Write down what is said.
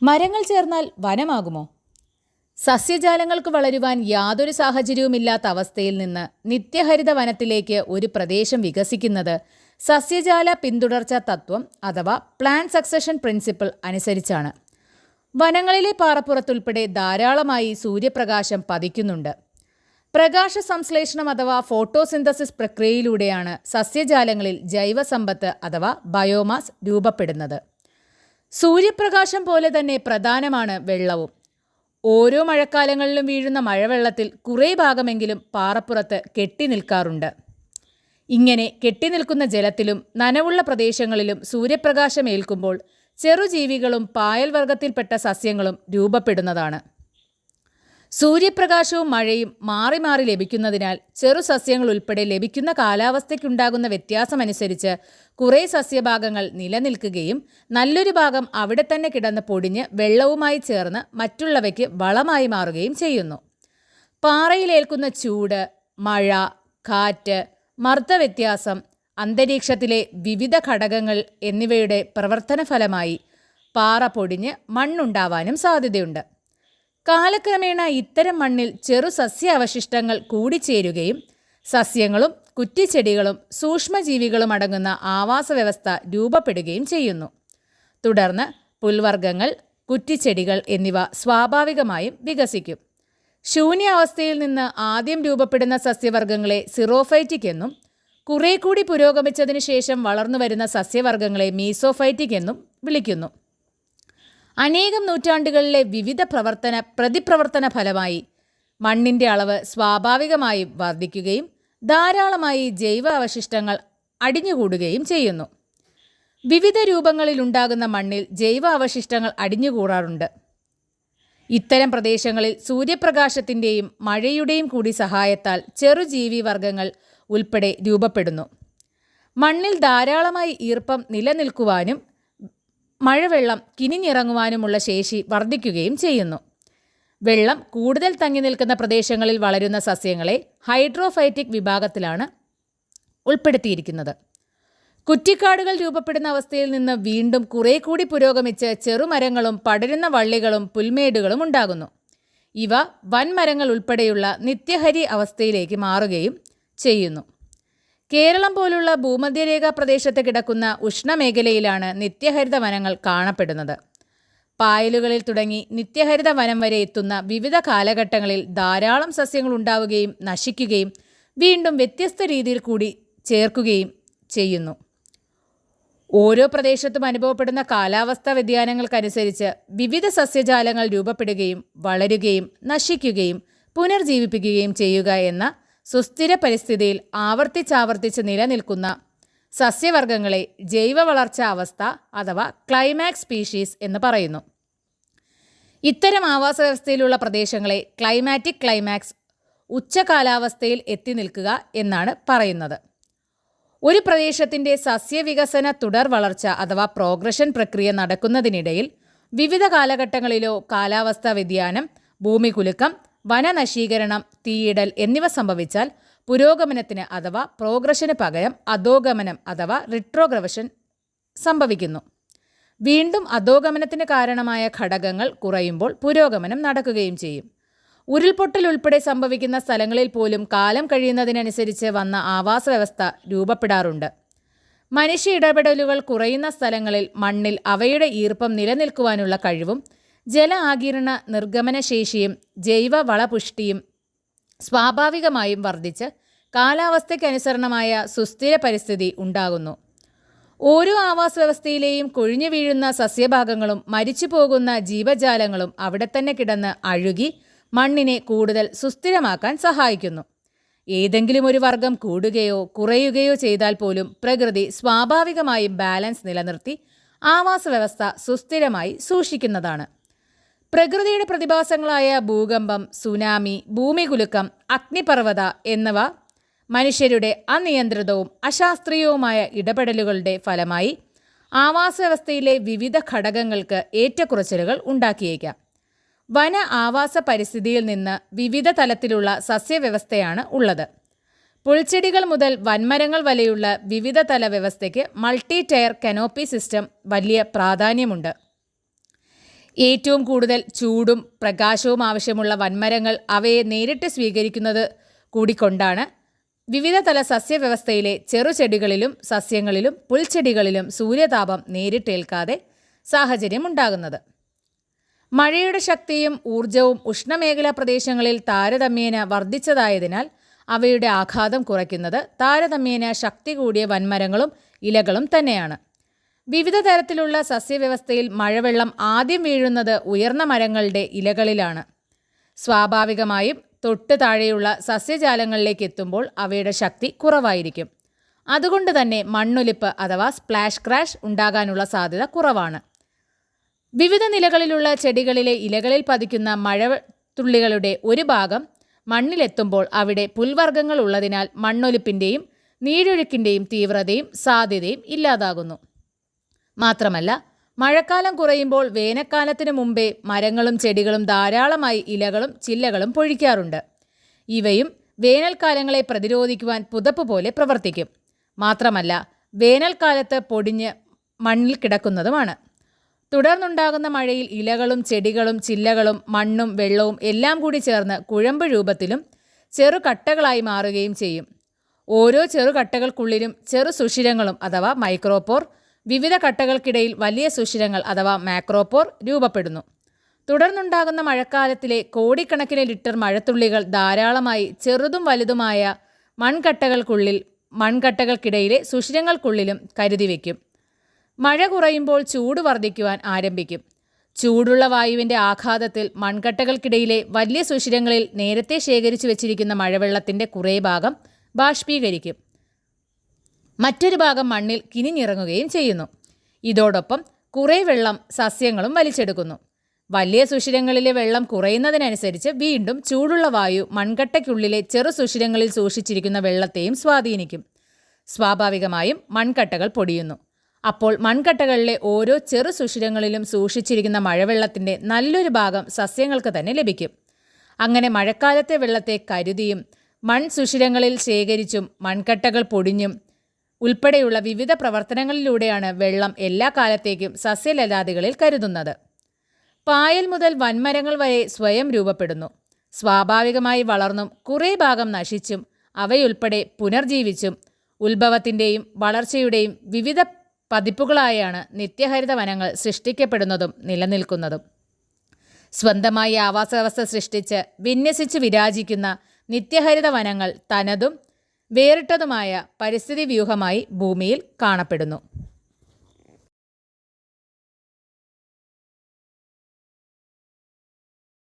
മരങ്ങൾ ചേർന്നാൽ വനമാകുമോ? സസ്യജാലങ്ങൾക്ക് വളരുവാൻ യാതൊരു സാഹചര്യവുമില്ലാത്ത അവസ്ഥയിൽ നിന്ന് നിത്യഹരിത വനത്തിലേക്ക് ഒരു പ്രദേശം വികസിക്കുന്നത് സസ്യജാല പിന്തുടർച്ച തത്വം അഥവാ പ്ലാൻ സക്സഷൻ പ്രിൻസിപ്പിൾ അനുസരിച്ചാണ്. വനങ്ങളിലെ പാറപ്പുറത്തുൾപ്പെടെ ധാരാളമായി സൂര്യപ്രകാശം പതിക്കുന്നുണ്ട്. പ്രകാശ സംശ്ലേഷണം അഥവാ ഫോട്ടോസിന്തസിസ് പ്രക്രിയയിലൂടെയാണ് സസ്യജാലങ്ങളിൽ ജൈവസമ്പത്ത് അഥവാ ബയോമാസ് രൂപപ്പെടുന്നത്. സൂര്യപ്രകാശം പോലെ തന്നെ പ്രധാനമാണ് വെള്ളവും. ഓരോ മഴക്കാലങ്ങളിലും വീഴുന്ന മഴവെള്ളത്തിൽ കുറേ ഭാഗമെങ്കിലും പാറപ്പുറത്ത് കെട്ടിനിൽക്കാറുണ്ട്. ഇങ്ങനെ കെട്ടിനിൽക്കുന്ന ജലത്തിലും നനവുള്ള പ്രദേശങ്ങളിലും സൂര്യപ്രകാശം ഏൽക്കുമ്പോൾ ചെറുജീവികളും പായൽവർഗത്തിൽപ്പെട്ട സസ്യങ്ങളും രൂപപ്പെടുന്നതാണ്. സൂര്യപ്രകാശവും മഴയും മാറി മാറി ലഭിക്കുന്നതിനാൽ ചെറുസസ്യങ്ങൾ ഉൾപ്പെടെ ലഭിക്കുന്ന കാലാവസ്ഥയ്ക്കുണ്ടാകുന്ന വ്യത്യാസമനുസരിച്ച് കുറേ സസ്യഭാഗങ്ങൾ നിലനിൽക്കുകയും നല്ലൊരു ഭാഗം അവിടെ തന്നെ കിടന്ന് പൊടിഞ്ഞ് വെള്ളവുമായി ചേർന്ന് മറ്റുള്ളവയ്ക്ക് വളമായി മാറുകയും ചെയ്യുന്നു. പാറയിലേൽക്കുന്ന ചൂട്, മഴ, കാറ്റ്, മർദ്ദവ്യത്യാസം, അന്തരീക്ഷത്തിലെ വിവിധ ഘടകങ്ങൾ എന്നിവയുടെ പ്രവർത്തനഫലമായി പാറ പൊടിഞ്ഞ് മണ്ണുണ്ടാവാനും സാധ്യതയുണ്ട്. കാലക്രമേണ ഇത്തരം മണ്ണിൽ ചെറു സസ്യ അവശിഷ്ടങ്ങൾ കൂടിച്ചേരുകയും സസ്യങ്ങളും കുറ്റിച്ചെടികളും സൂക്ഷ്മജീവികളും അടങ്ങുന്ന ആവാസ വ്യവസ്ഥ രൂപപ്പെടുകയും ചെയ്യുന്നു. തുടർന്ന് പുൽവർഗ്ഗങ്ങൾ, കുറ്റിച്ചെടികൾ എന്നിവ സ്വാഭാവികമായും വികസിക്കും. ശൂന്യാവസ്ഥയിൽ നിന്ന് ആദ്യം രൂപപ്പെടുന്ന സസ്യവർഗ്ഗങ്ങളെ സിറോഫൈറ്റിക് എന്നും കുറെ കൂടി പുരോഗമിച്ചതിന് ശേഷം വളർന്നു വരുന്ന സസ്യവർഗ്ഗങ്ങളെ മീസോഫൈറ്റിക് എന്നും വിളിക്കുന്നു. അനേകം നൂറ്റാണ്ടുകളിലെ വിവിധ പ്രതിപ്രവർത്തന ഫലമായി മണ്ണിൻ്റെ അളവ് സ്വാഭാവികമായും വർദ്ധിക്കുകയും ധാരാളമായി ജൈവ അവശിഷ്ടങ്ങൾ അടിഞ്ഞുകൂടുകയും ചെയ്യുന്നു. വിവിധ രൂപങ്ങളിലുണ്ടാകുന്ന മണ്ണിൽ ജൈവ അവശിഷ്ടങ്ങൾ അടിഞ്ഞുകൂടാറുണ്ട്. ഇത്തരം പ്രദേശങ്ങളിൽ സൂര്യപ്രകാശത്തിൻ്റെയും മഴയുടെയും കൂടി സഹായത്താൽ ചെറുജീവി വർഗ്ഗങ്ങൾ ഉൾപ്പെടെ രൂപപ്പെടുന്നു. മണ്ണിൽ ധാരാളമായി ഈർപ്പം നിലനിൽക്കുവാനും മഴവെള്ളം കിനിഞ്ഞിറങ്ങുവാനുമുള്ള ശേഷി വർദ്ധിക്കുകയും ചെയ്യുന്നു. വെള്ളം കൂടുതൽ തങ്ങി നിൽക്കുന്ന പ്രദേശങ്ങളിൽ വളരുന്ന സസ്യങ്ങളെ ഹൈഡ്രോഫൈറ്റിക് വിഭാഗത്തിലാണ് ഉൾപ്പെടുത്തിയിരിക്കുന്നത്. കുറ്റിക്കാടുകൾ രൂപപ്പെടുന്ന അവസ്ഥയിൽ നിന്ന് വീണ്ടും കുറെ കൂടി പുരോഗമിച്ച് ചെറുമരങ്ങളും പടരുന്ന വള്ളികളും പുൽമേടുകളും ഉണ്ടാകുന്നു. ഇവ വൻമരങ്ങൾ ഉൾപ്പെടെയുള്ള നിത്യഹരി അവസ്ഥയിലേക്ക് മാറുകയും ചെയ്യുന്നു. കേരളം പോലുള്ള ഭൂമധ്യരേഖാ പ്രദേശത്ത് കിടക്കുന്ന ഉഷ്ണമേഖലയിലാണ് നിത്യഹരിത വനങ്ങൾ കാണപ്പെടുന്നത്. പായലുകളിൽ തുടങ്ങി നിത്യഹരിത വനം വരെ എത്തുന്ന വിവിധ കാലഘട്ടങ്ങളിൽ ധാരാളം സസ്യങ്ങൾ ഉണ്ടാവുകയും നശിക്കുകയും വീണ്ടും വ്യത്യസ്ത രീതിയിൽ കൂടി ചേർക്കുകയും ചെയ്യുന്നു. ഓരോ പ്രദേശത്തും അനുഭവപ്പെടുന്ന കാലാവസ്ഥാ വ്യതിയാനങ്ങൾക്കനുസരിച്ച് വിവിധ സസ്യജാലങ്ങൾ രൂപപ്പെടുകയും വളരുകയും നശിക്കുകയും പുനർജീവിപ്പിക്കുകയും ചെയ്യുക എന്ന സുസ്ഥിര പരിസ്ഥിതിയിൽ ആവർത്തിച്ചാവർത്തിച്ച് നിലനിൽക്കുന്ന സസ്യവർഗ്ഗങ്ങളെ ജൈവ വളർച്ചാ അവസ്ഥ അഥവാ ക്ലൈമാക്സ് സ്പീഷീസ് എന്ന് പറയുന്നു. ഇത്തരം ആവാസ വ്യവസ്ഥയിലുള്ള പ്രദേശങ്ങളെ ക്ലൈമാറ്റിക് ക്ലൈമാക്സ്, ഉച്ച കാലാവസ്ഥയിൽ എത്തി നിൽക്കുക എന്നാണ് പറയുന്നത്. ഒരു പ്രദേശത്തിൻ്റെ സസ്യവികസന തുടർ വളർച്ച അഥവാ പ്രോഗ്രഷൻ പ്രക്രിയ നടക്കുന്നതിനിടയിൽ വിവിധ കാലഘട്ടങ്ങളിലോ കാലാവസ്ഥാ വ്യതിയാനം, ഭൂമികുലുക്കം, വനനശീകരണം, തീയിടൽ എന്നിവ സംഭവിച്ചാൽ പുരോഗമനത്തിന് അഥവാ പ്രോഗ്രഷന് പകരം അധോഗമനം അഥവാ റിട്രോഗ്രഷൻ സംഭവിക്കുന്നു. വീണ്ടും അധോഗമനത്തിന് കാരണമായ ഘടകങ്ങൾ കുറയുമ്പോൾ പുരോഗമനം നടക്കുകയും ചെയ്യും. ഉരുൾപൊട്ടൽ ഉൾപ്പെടെ സംഭവിക്കുന്ന സ്ഥലങ്ങളിൽ പോലും കാലം കഴിയുന്നതിനനുസരിച്ച് വന്ന ആവാസ വ്യവസ്ഥ രൂപപ്പെടാറുണ്ട്. മനുഷ്യ ഇടപെടലുകൾ കുറയുന്ന സ്ഥലങ്ങളിൽ മണ്ണിൽ അവയുടെ ഈർപ്പം നിലനിൽക്കുവാനുള്ള കഴിവും ജല ആഗിരണ നിർഗമന ശേഷിയും ജൈവ വളപുഷ്ടിയും സ്വാഭാവികമായും വർദ്ധിച്ച് കാലാവസ്ഥയ്ക്കനുസരണമായ സുസ്ഥിര പരിസ്ഥിതി ഉണ്ടാകുന്നു. ഓരോ ആവാസ വ്യവസ്ഥയിലെയും കൊഴിഞ്ഞു വീഴുന്ന സസ്യഭാഗങ്ങളും മരിച്ചു പോകുന്ന ജീവജാലങ്ങളും അവിടെ തന്നെ കിടന്ന് അഴുകി മണ്ണിനെ കൂടുതൽ സുസ്ഥിരമാക്കാൻ സഹായിക്കുന്നു. ഏതെങ്കിലും ഒരു വർഗം കൂടുകയോ കുറയുകയോ ചെയ്താൽ പോലും പ്രകൃതി സ്വാഭാവികമായും ബാലൻസ് നിലനിർത്തി ആവാസ വ്യവസ്ഥ സുസ്ഥിരമായി സൂക്ഷിക്കുന്നതാണ്. പ്രകൃതിയുടെ പ്രതിഭാസങ്ങളായ ഭൂകമ്പം, സുനാമി, ഭൂമികുലുക്കം, അഗ്നിപർവ്വത എന്നിവ മനുഷ്യരുടെ അനിയന്ത്രിതവും അശാസ്ത്രീയവുമായ ഇടപെടലുകളുടെ ഫലമായി ആവാസ വ്യവസ്ഥയിലെ വിവിധ ഘടകങ്ങൾക്ക് ഏറ്റക്കുറച്ചിലുകൾ ഉണ്ടാക്കിയേക്കാം. വന ആവാസ പരിസ്ഥിതിയിൽ നിന്ന് വിവിധ തലത്തിലുള്ള സസ്യവ്യവസ്ഥയാണ് ഉള്ളത്. പുൽച്ചെടികൾ മുതൽ വൻമരങ്ങൾ വരെയുള്ള വിവിധ തല വ്യവസ്ഥയ്ക്ക് മൾട്ടി ടയർ കനോപ്പി സിസ്റ്റം വലിയ പ്രാധാന്യമുണ്ട്. ഏറ്റവും കൂടുതൽ ചൂടും പ്രകാശവും ആവശ്യമുള്ള വൻമരങ്ങൾ അവയെ നേരിട്ട് സ്വീകരിക്കുന്നത് കൂടിക്കൊണ്ടാണ് വിവിധ തല സസ്യവ്യവസ്ഥയിലെ ചെറുചെടികളിലും സസ്യങ്ങളിലും പുൽച്ചെടികളിലും സൂര്യതാപം നേരിട്ടേൽക്കാതെ സാഹചര്യമുണ്ടാകുന്നത്. മഴയുടെ ശക്തിയും ഊർജവും ഉഷ്ണമേഖലാ പ്രദേശങ്ങളിൽ താരതമ്യേന വർദ്ധിച്ചതായതിനാൽ അവയുടെ ആഘാതം കുറയ്ക്കുന്നത് താരതമ്യേന ശക്തി കൂടിയ വൻമരങ്ങളും ഇലകളും തന്നെയാണ്. വിവിധ തരത്തിലുള്ള സസ്യവ്യവസ്ഥയിൽ മഴവെള്ളം ആദ്യം വീഴുന്നത് ഉയർന്ന മരങ്ങളുടെ ഇലകളിലാണ്. സ്വാഭാവികമായും തൊട്ട് താഴെയുള്ള സസ്യജാലങ്ങളിലേക്ക് എത്തുമ്പോൾ അവയുടെ ശക്തി കുറവായിരിക്കും. അതുകൊണ്ട് തന്നെ മണ്ണൊലിപ്പ് അഥവാ സ്പ്ലാഷ് ക്രാഷ് ഉണ്ടാകാനുള്ള സാധ്യത കുറവാണ്. വിവിധ നിലകളിലുള്ള ചെടികളിലെ ഇലകളിൽ പതിക്കുന്ന മഴത്തുള്ളികളുടെ ഒരു ഭാഗം മണ്ണിലെത്തുമ്പോൾ അവിടെ പുൽവർഗ്ഗങ്ങൾ ഉള്ളതിനാൽ മണ്ണൊലിപ്പിൻ്റെയും നീരൊഴുക്കിൻ്റെയും തീവ്രതയും സാധ്യതയും ഇല്ലാതാകുന്നു. മാത്രമല്ല, മഴക്കാലം കുറയുമ്പോൾ വേനൽക്കാലത്തിനു മുമ്പേ മരങ്ങളും ചെടികളും ധാരാളമായി ഇലകളും ചില്ലകളും പൊഴിക്കാറുണ്ട്. ഇവയും വേനൽക്കാലങ്ങളെ പ്രതിരോധിക്കുവാൻ പുതപ്പ് പോലെ പ്രവർത്തിക്കും. മാത്രമല്ല, വേനൽക്കാലത്ത് പൊടിഞ്ഞ് മണ്ണിൽ കിടക്കുന്നതുമാണ്. തുടർന്നുണ്ടാകുന്ന മഴയിൽ ഇലകളും ചെടികളും ചില്ലകളും മണ്ണും വെള്ളവും എല്ലാം കൂടി ചേർന്ന് കുഴമ്പ് രൂപത്തിലും ചെറുകട്ടകളായി മാറുകയും ചെയ്യും. ഓരോ ചെറുകട്ടകൾക്കുള്ളിലും ചെറു സുഷിരങ്ങളും അഥവാ മൈക്രോപോർ, വിവിധ കട്ടകൾക്കിടയിൽ വലിയ സുഷിരങ്ങൾ അഥവാ മാക്രോപോർ രൂപപ്പെടുന്നു. തുടർന്നുണ്ടാകുന്ന മഴക്കാലത്തിലെ കോടിക്കണക്കിന് ലിറ്റർ മഴത്തുള്ളികൾ ധാരാളമായി ചെറുതും വലുതുമായ മൺകട്ടകൾക്കിടയിലെ സുഷിരങ്ങൾക്കുള്ളിലും കരുതി വയ്ക്കും. മഴ കുറയുമ്പോൾ ചൂട് വർദ്ധിക്കുവാൻ ആരംഭിക്കും. ചൂടുള്ള വായുവിൻ്റെ ആഘാതത്തിൽ മൺകട്ടകൾക്കിടയിലെ വലിയ സുഷിരങ്ങളിൽ നേരത്തെ ശേഖരിച്ചു വച്ചിരിക്കുന്ന മഴവെള്ളത്തിൻ്റെ കുറേ ഭാഗം ബാഷ്പീകരിക്കും. മറ്റൊരു ഭാഗം മണ്ണിൽ കിനിഞ്ഞിറങ്ങുകയും ചെയ്യുന്നു. ഇതോടൊപ്പം കുറേ വെള്ളം സസ്യങ്ങളും വലിച്ചെടുക്കുന്നു. വലിയ സുഷിരങ്ങളിലെ വെള്ളം കുറയുന്നതിനനുസരിച്ച് വീണ്ടും ചൂടുള്ള വായു മൺകട്ടയ്ക്കുള്ളിലെ ചെറു സുഷിരങ്ങളിൽ സൂക്ഷിച്ചിരിക്കുന്ന വെള്ളത്തെയും സ്വാധീനിക്കും. സ്വാഭാവികമായും മൺകട്ടകൾ പൊടിയുന്നു. അപ്പോൾ മൺകട്ടകളിലെ ഓരോ ചെറു സുഷിരങ്ങളിലും സൂക്ഷിച്ചിരിക്കുന്ന മഴവെള്ളത്തിൻ്റെ നല്ലൊരു ഭാഗം സസ്യങ്ങൾക്ക് തന്നെ ലഭിക്കും. അങ്ങനെ മഴക്കാലത്തെ വെള്ളത്തെ കരുതിയും മൺസുഷിരങ്ങളിൽ ശേഖരിച്ചും മൺകട്ടകൾ പൊടിഞ്ഞും ഉൾപ്പെടെയുള്ള വിവിധ പ്രവർത്തനങ്ങളിലൂടെയാണ് വെള്ളം എല്ലാ കാലത്തേക്കും സസ്യലതാദികളിൽ കരുതുന്നത്. പായൽ മുതൽ വൻമരങ്ങൾ വരെ സ്വയം രൂപപ്പെടുന്നു. സ്വാഭാവികമായി വളർന്നും കുറേ ഭാഗം നശിച്ചും അവയുൾപ്പെടെ പുനർജീവിച്ചും ഉത്ഭവത്തിൻ്റെയും വളർച്ചയുടെയും വിവിധ പതിപ്പുകളായാണ് നിത്യഹരിത വനങ്ങൾ സൃഷ്ടിക്കപ്പെടുന്നതും നിലനിൽക്കുന്നതും. സ്വന്തമായി ആവാസവ്യവസ്ഥ സൃഷ്ടിച്ച് വിന്യസിച്ച് വിരാജിക്കുന്ന നിത്യഹരിത വനങ്ങൾ തനതും വേറിട്ടതുമായ പരിസ്ഥിതി വ്യൂഹമായി ഭൂമിയിൽ കാണപ്പെടുന്നു.